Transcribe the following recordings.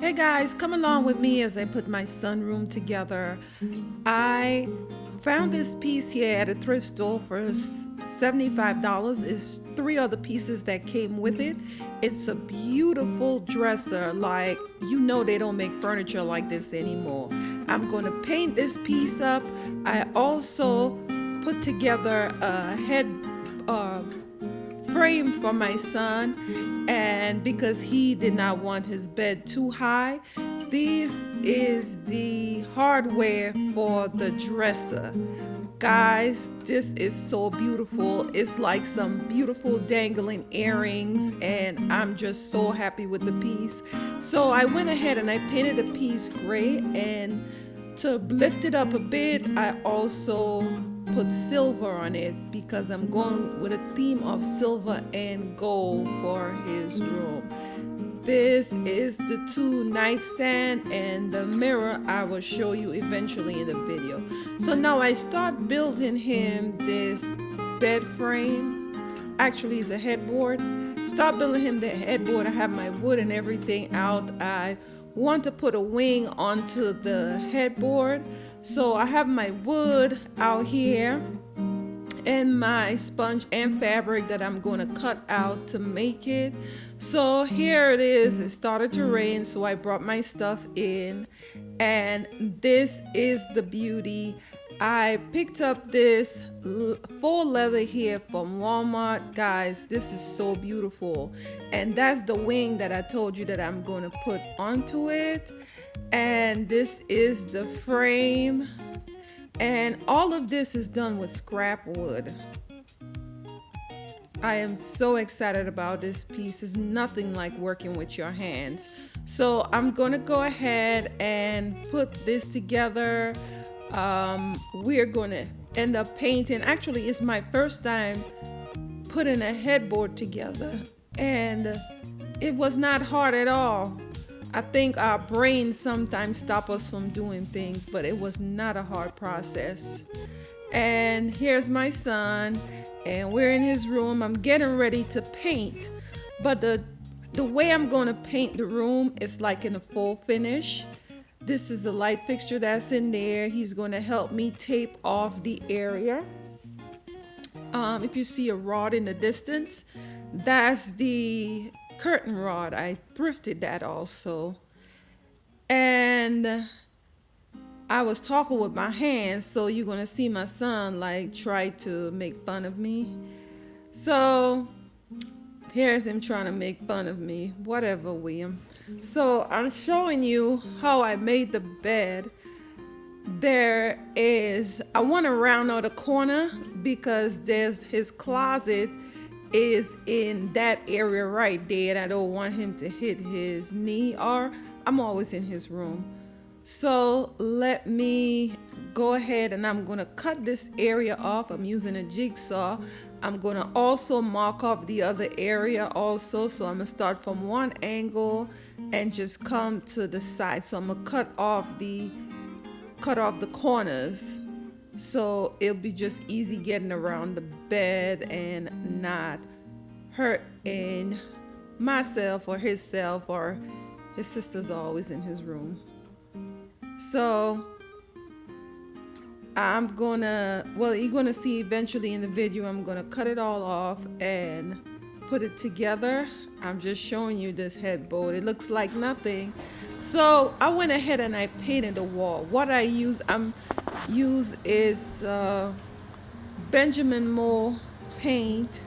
Hey guys, come along with me as I put my sunroom together. I found this piece here at a thrift store for $75. It's three other pieces that came with it. It's a beautiful dresser, like they don't make furniture like this anymore. I'm going to paint this piece up. I also put together a head frame for my son, and because he did not want his bed too high, this is the hardware for the dresser. Guys, this is so beautiful. It's like some beautiful dangling earrings, and I'm just so happy with the piece. So I went ahead and I painted the piece gray, and to lift it up a bit, I also put silver on it because I'm going with a theme of silver and gold for his room. This is the two nightstand and the mirror I will show you eventually in the video. So now I start building him this bed frame. Actually, it's a headboard. Start building him the headboard. I have my wood and everything out. I want to put a wing onto the headboard. So I have my wood out here and my sponge and fabric that I'm going to cut out to make it. So here it is. It started to rain, so I brought my stuff in, and this is the beauty. I picked up this faux leather here from Walmart. Guys, this is so beautiful, and that's the wing that I told you that I'm going to put onto it. And this is the frame, and all of this is done with scrap wood. I am so excited about this piece. It's nothing like working with your hands. So I'm gonna go ahead and put this together. We're gonna end up painting. Actually, it's my first time putting a headboard together, and it was not hard at all. I think our brains sometimes stop us from doing things, but it was not a hard process. And here's my son, and we're in his room. I'm getting ready to paint, but the way I'm going to paint the room is like in a full finish. This is a light fixture that's in there. He's going to help me tape off the area. If you see a rod in the distance, that's the curtain rod. I thrifted that also. And I was talking with my hands, so you're going to see my son like try to make fun of me. So here's him trying to make fun of me. Whatever, William. So I'm showing you how I made the bed. I want to round out a corner because his closet is in that area right there, and I don't want him to hit his knee, or I'm always in his room. So let me go ahead and I'm going to cut this area off. I'm using a jigsaw. I'm going to also mark off the other area also. So I'm going to start from one angle and just come to the side. So I'm going to cut off the corners, so it'll be just easy getting around the bed and not hurting myself or himself, or his sister's always in his room. So you're gonna see eventually in the video, I'm gonna cut it all off and put it together. I'm just showing you this headboard. It looks like nothing. So I went ahead and I painted the wall. What I use is Benjamin Moore paint,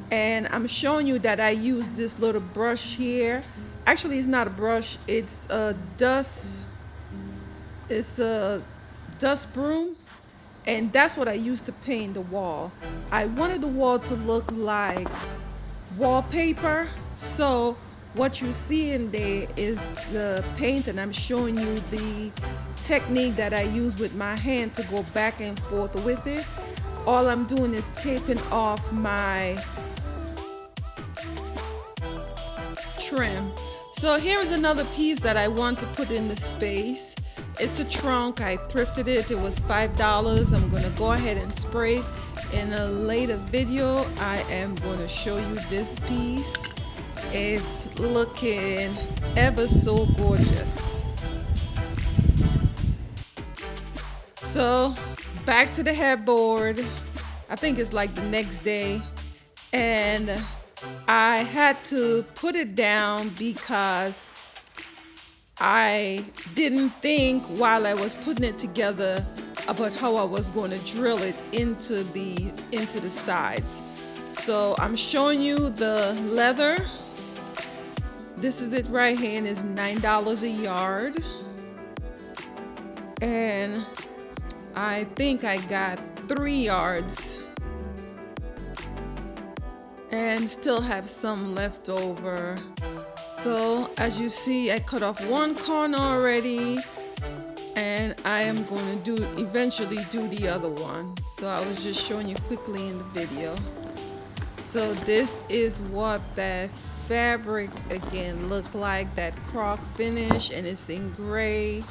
and I'm showing you that I use this little brush here. Actually, it's not a brush. It's a dust broom, and that's what I used to paint the wall. I wanted the wall to look like wallpaper, so what you see in there is the paint, and I'm showing you the technique that I use with my hand to go back and forth with it. All I'm doing is taping off my trim. So here is another piece that I want to put in the space. It's a trunk. I thrifted it. It was $5. I'm going to go ahead and spray it. In a later video, I am going to show you this piece. It's looking ever so gorgeous. So back to the headboard. I think it's like the next day, and I had to put it down because I didn't think while I was putting it together about how I was going to drill it into the sides. So I'm showing you the leather. This is it right here, and it's $9 a yard. And I think I got 3 yards and still have some left over. So as you see, I cut off one corner already, and I am going to eventually do the other one. So I was just showing you quickly in the video. So this is what that fabric again look like, that croc finish, and it's in gray.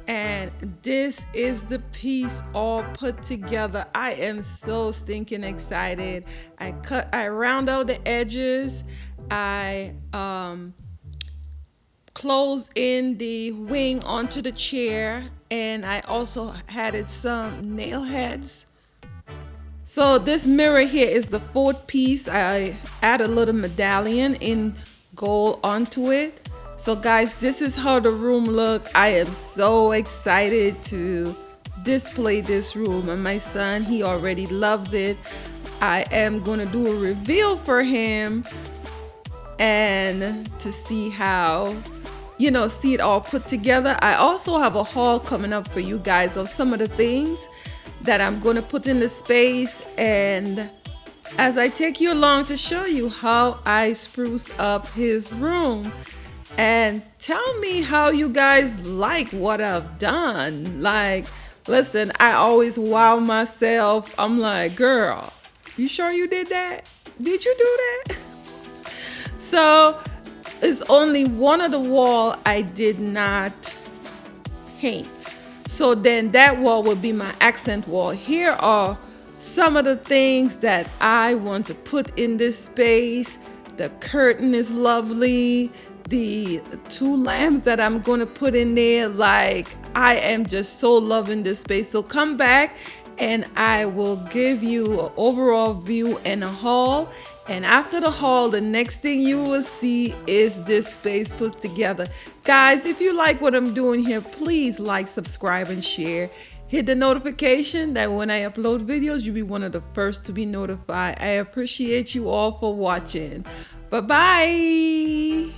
And this is the piece all put together. I am so stinking excited. I round out the edges. I closed in the wing onto the chair, and I also added some nail heads. So this mirror here is the 4th piece. I add a little medallion in gold onto it. So guys, this is how the room look. I am so excited to display this room, and my son, he already loves it. I am gonna do a reveal for him and to see how, see it all put together. I also have a haul coming up for you guys of some of the things that I'm going to put in the space, and as I take you along to show you how I spruce up his room. And tell me how you guys like what I've done. Like, listen, I always wow myself. I'm like, girl, you sure you did that? Did you do that? So it's only one of the wall I did not paint. So then that wall will be my accent wall. Here are some of the things that I want to put in this space. The curtain is lovely. The 2 lamps that I'm going to put in there, like, I am just so loving this space. So come back and I will give you an overall view and a haul. And after the haul, the next thing you will see is this space put together. Guys, if you like what I'm doing here, please like, subscribe, and share. Hit the notification that when I upload videos, you'll be one of the first to be notified. I appreciate you all for watching. Bye-bye.